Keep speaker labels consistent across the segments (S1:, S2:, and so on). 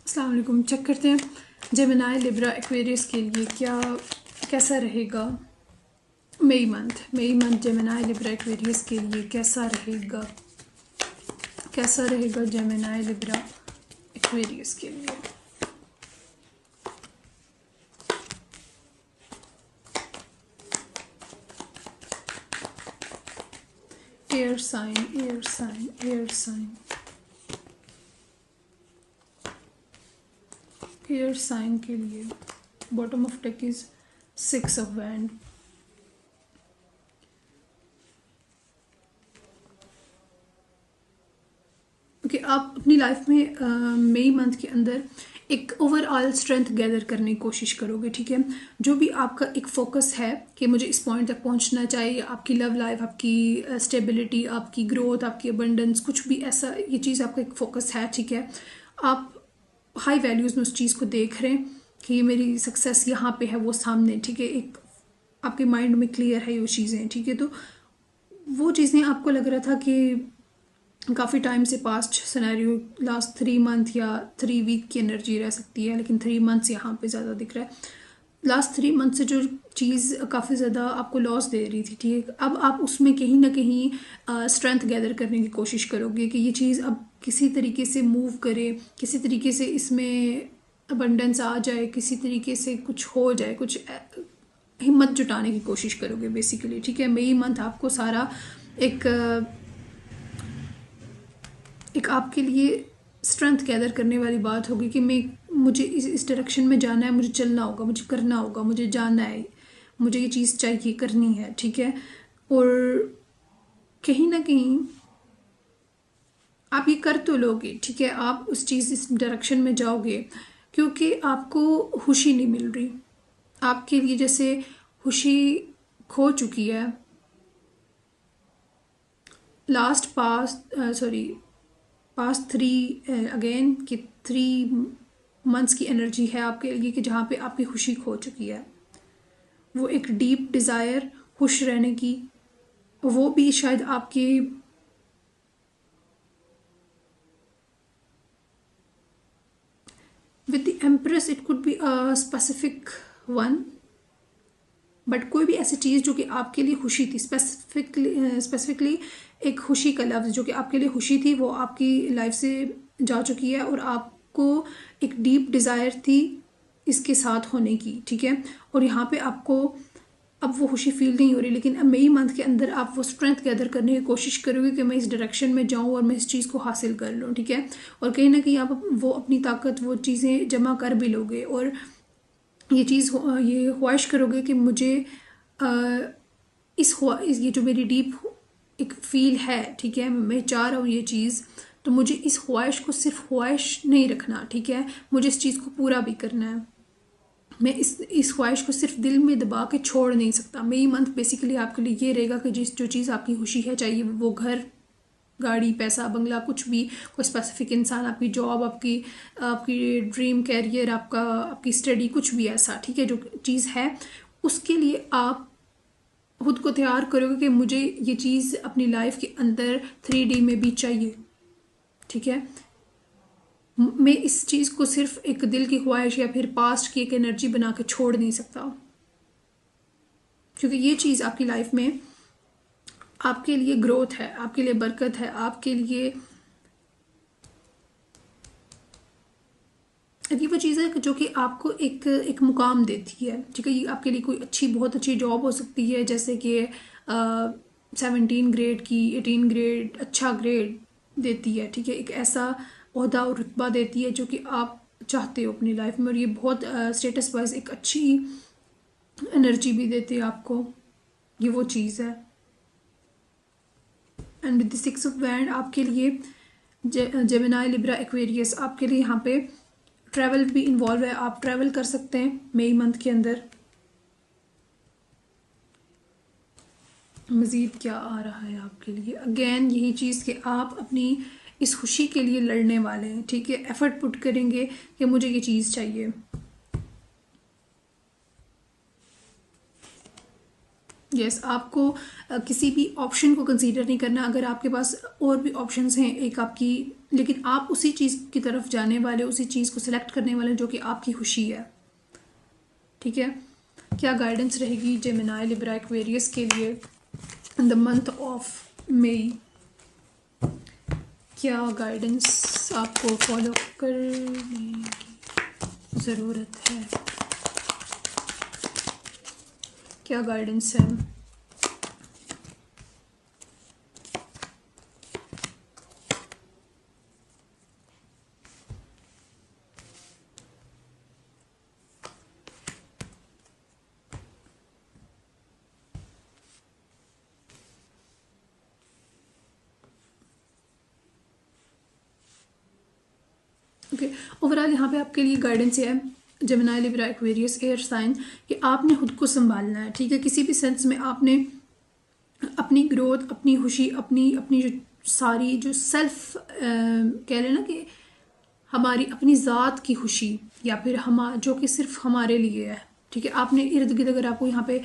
S1: अस्सलाम वालेकुम। चेक करते हैं जेमिनी लिब्रा एक्वेरियस के लिए कैसा रहेगा मई मंथ जेमिनी लिब्रा एक्वेरियस के लिए कैसा रहेगा जेमिनी लिब्रा एक्वेरियस के लिए। एयर साइन के लिए bottom of deck is 6 of wand. Okay, आप अपनी लाइफ में मई मंथ के अंदर एक ओवरऑल स्ट्रेंथ गैदर करने की कोशिश करोगे, ठीक है। जो भी आपका एक फोकस है कि मुझे इस पॉइंट तक पहुंचना चाहिए, आपकी लव लाइफ, आपकी स्टेबिलिटी, आपकी ग्रोथ, आपकी अबंडेंस, कुछ भी ऐसा ये चीज़ आपका एक फोकस है, ठीक है। आप हाई वैल्यूज़ में उस चीज़ को देख रहे हैं कि ये मेरी सक्सेस यहाँ पे है, वो सामने, ठीक है। एक आपके माइंड में क्लियर है वो चीज़ें, ठीक है। तो वो चीज़ें आपको लग रहा था कि काफ़ी टाइम से पास्ट सिनेरियो लास्ट 3 मंथ या 3 वीक की एनर्जी रह सकती है, लेकिन 3 मंथ्स यहाँ पे ज़्यादा दिख रहा है। लास्ट 3 मंथ से जो चीज़ काफ़ी ज़्यादा आपको लॉस दे रही थी, ठीक है, अब आप उसमें कहीं ना कहीं स्ट्रेंथ गैदर करने की कोशिश करोगे कि ये चीज़ अब किसी तरीके से मूव करे, किसी तरीके से इसमें अबंडेंस आ जाए, किसी तरीके से कुछ हो जाए, कुछ हिम्मत जुटाने की कोशिश करोगे बेसिकली, ठीक है। मई मंथ आपको सारा एक आपके लिए स्ट्रेंथ गैदर करने वाली बात होगी कि मुझे इस डायरेक्शन में जाना है, मुझे चलना होगा, मुझे करना होगा, मुझे जाना है, मुझे ये चीज़ चाहिए, करनी है, ठीक है। और कहीं ना कहीं आप ये कर तो लोगे, ठीक है, आप उस चीज़ इस डायरेक्शन में जाओगे क्योंकि आपको खुशी नहीं मिल रही। आपके लिए जैसे खुशी खो चुकी है पास्ट 3 मंथ्स की एनर्जी है आपके लिए कि जहाँ पे आपकी खुशी खो चुकी है। वो एक डीप डिज़ायर खुश रहने की, वो भी शायद आपकी with the empress it could be a specific one, but कोई भी ऐसी चीज़ जो कि आपके लिए खुशी थी, स्पेसिफिकली एक खुशी का लफ्ज़ जो कि आपके लिए खुशी थी, वो आपकी लाइफ से जा चुकी है और आपको एक डीप डिज़ायर थी इसके साथ होने की, ठीक है। और यहाँ पे आपको अब वो खुशी फील नहीं हो रही, लेकिन अब मई मंथ के अंदर आप वो स्ट्रेंथ गैदर करने की कोशिश करोगे कि मैं इस डायरेक्शन में जाऊँ और मैं इस चीज़ को हासिल कर लूँ, ठीक है। और कहीं ना कहीं आप वो अपनी ताकत, वो चीज़ें जमा कर भी लोगे और ये ख्वाहिश करोगे कि मुझे ये जो मेरी डीप एक फील है, ठीक है, मैं चाह रहा हूँ ये चीज़, तो मुझे इस ख्वाहिश को सिर्फ ख्वाहिश नहीं रखना, ठीक है, मुझे इस चीज़ को पूरा भी करना है। मैं इस ख्वाहिश को सिर्फ दिल में दबा के छोड़ नहीं सकता। मई मंथ बेसिकली आपके लिए ये रहेगा कि जो चीज़ आपकी खुशी है, चाहिए वो घर, गाड़ी, पैसा, बंगला, कुछ भी, कोई स्पेसिफिक इंसान, आपकी जॉब, आपकी ड्रीम कैरियर, आपकी स्टडी, कुछ भी ऐसा, ठीक है, जो चीज़ है उसके लिए आप खुद को तैयार करोगे कि मुझे ये चीज़ अपनी लाइफ के अंदर 3D में भी चाहिए, ठीक है। मैं इस चीज़ को सिर्फ एक दिल की ख्वाहिश या फिर पास्ट की एक एनर्जी बना के छोड़ नहीं सकता, क्योंकि ये चीज़ आपकी लाइफ में आपके लिए ग्रोथ है, आपके लिए बरकत है, आपके लिए ये वो चीज़ है जो कि आपको एक मुकाम देती है, ठीक है। ये आपके लिए कोई बहुत अच्छी जॉब हो सकती है, जैसे कि 17 ग्रेड की 18 ग्रेड अच्छा ग्रेड देती है, ठीक है, एक ऐसा ओहदा और रुतबा देती है जो कि आप चाहते हो अपनी लाइफ में, और ये बहुत स्टेटस वाइज एक अच्छी एनर्जी भी देती है आपको, ये वो चीज़ है। And with the 6 of wand आपके लिए जेमिनी लिब्रा एक्वेरियस आपके लिए यहाँ पे ट्रैवल भी इन्वॉल्व है, आप ट्रैवल कर सकते हैं मई मंथ के अंदर। मज़ीद क्या आ रहा है आपके लिए? अगेन यही चीज़ कि आप अपनी इस खुशी के लिए लड़ने वाले हैं, ठीक है, एफर्ट पुट करेंगे कि मुझे ये चीज़ चाहिए। यस आपको किसी भी ऑप्शन को कंसीडर नहीं करना। अगर आपके पास और भी ऑप्शंस हैं एक आपकी, लेकिन आप उसी चीज़ की तरफ जाने वाले, उसी चीज़ को सिलेक्ट करने वाले जो कि आपकी खुशी है। ठीक है, क्या गाइडेंस रहेगी जेमिनी लिब्रा एक्वेरियस के लिए in the month of May? क्या गाइडेंस आपको फॉलो करने की ज़रूरत है? क्या गाइडेंस है? ओके, ओवरऑल यहाँ पे आपके लिए गाइडेंस है Gemini Libra Aquarius air sign कि आपने खुद को संभालना है। ठीक है, किसी भी सेंस में आपने अपनी ग्रोथ, अपनी खुशी, अपनी अपनी जो सारी जो सेल्फ कह लें ना कि हमारी अपनी ज़ात की खुशी, या फिर हम जो कि सिर्फ हमारे लिए है। ठीक है, आपने इर्द गिर्द अगर आपको यहाँ पे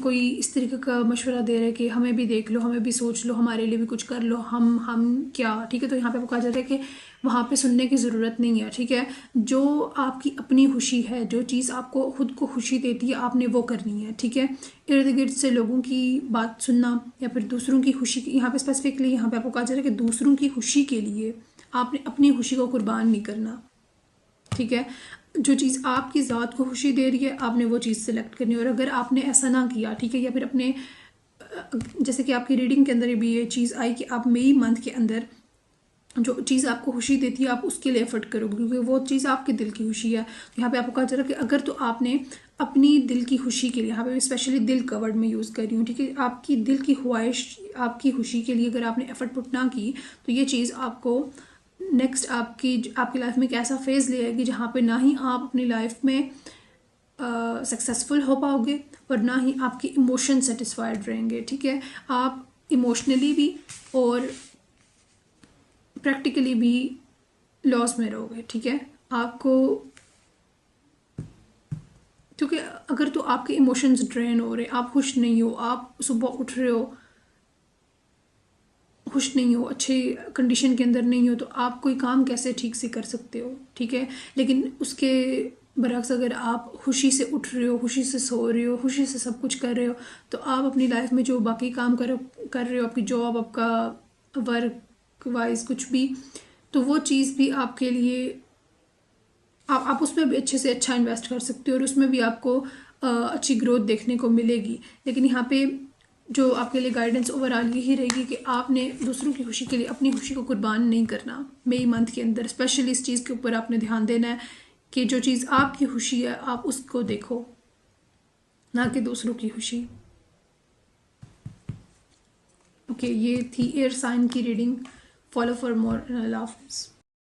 S1: कोई इस तरीके का मशवरा दे रहे हैं कि हमें भी देख लो, हमें भी सोच लो, हमारे लिए भी कुछ कर लो, हम क्या, ठीक है, तो यहाँ पे आपको कहा जाता है कि वहाँ पे सुनने की ज़रूरत नहीं है। ठीक है, जो आपकी अपनी खुशी है, जो चीज़ आपको खुद को खुशी देती है, आपने वो करनी है। ठीक है, इर्द गिर्द से लोगों की बात सुनना या फिर दूसरों की खुशी की, यहाँ पे स्पेसिफिकली यहाँ पे आपको कहा जा रहा है कि दूसरों की खुशी के लिए आपने अपनी खुशी को कुर्बान नहीं करना। ठीक है, जो चीज़ आपकी ज़ात को खुशी दे रही है आपने वो चीज़ सेलेक्ट करनी है। और अगर आपने ऐसा ना किया, ठीक है, या फिर अपने जैसे कि आपकी रीडिंग के अंदर भी ये चीज़ आई कि आप मई मंथ के अंदर जो चीज़ आपको खुशी देती है आप उसके लिए एफर्ट करोगे, क्योंकि वो चीज़ आपके दिल की खुशी है। तो यहाँ पे आपको कहा जा रहा है कि अगर तो आपने अपनी दिल की खुशी के लिए, यहाँ पे स्पेशली दिल का वर्ड में यूज़ कर रही हूँ, ठीक है, आपकी दिल की ख्वाहिश, आपकी खुशी के लिए अगर आपने एफर्ट पुट ना की तो ये चीज़ आपको नेक्स्ट आपकी लाइफ में एक ऐसा फेज़ ले आएगी जहाँ पे ना ही आप अपनी लाइफ में सक्सेसफुल हो पाओगे और ना ही आपके इमोशन सेटिस्फाइड रहेंगे। ठीक है, आप इमोशनली भी और प्रैक्टिकली भी लॉस में रहोगे। ठीक है, आपको, क्योंकि अगर तो आपके इमोशंस ड्रेन हो रहे, आप खुश नहीं हो, आप सुबह उठ रहे हो खुश नहीं हो, अच्छे कंडीशन के अंदर नहीं हो, तो आप कोई काम कैसे ठीक से कर सकते हो? ठीक है, लेकिन उसके बरक्स अगर आप खुशी से उठ रहे हो, खुशी से सो रहे हो, खुशी से सब कुछ कर रहे हो, तो आप अपनी लाइफ में जो बाकी काम कर रहे हो, आपकी जॉब, आपका वर्क वाइज कुछ भी, तो वो चीज़ भी आपके लिए आप उसमें भी अच्छे से अच्छा इन्वेस्ट कर सकते हो और उसमें भी आपको अच्छी ग्रोथ देखने को मिलेगी। लेकिन यहाँ पे जो आपके लिए गाइडेंस ओवरऑल यही रहेगी कि आपने दूसरों की खुशी के लिए अपनी खुशी को कुर्बान नहीं करना। मई मंथ के अंदर स्पेशली इस चीज़ के ऊपर आपने ध्यान देना है कि जो चीज़ आपकी खुशी है आप उसको देखो, ना कि दूसरों की खुशी। ओके, ये थी एयर साइन की रीडिंग। फॉलो फॉर मोर, अल्लाह हाफिज़।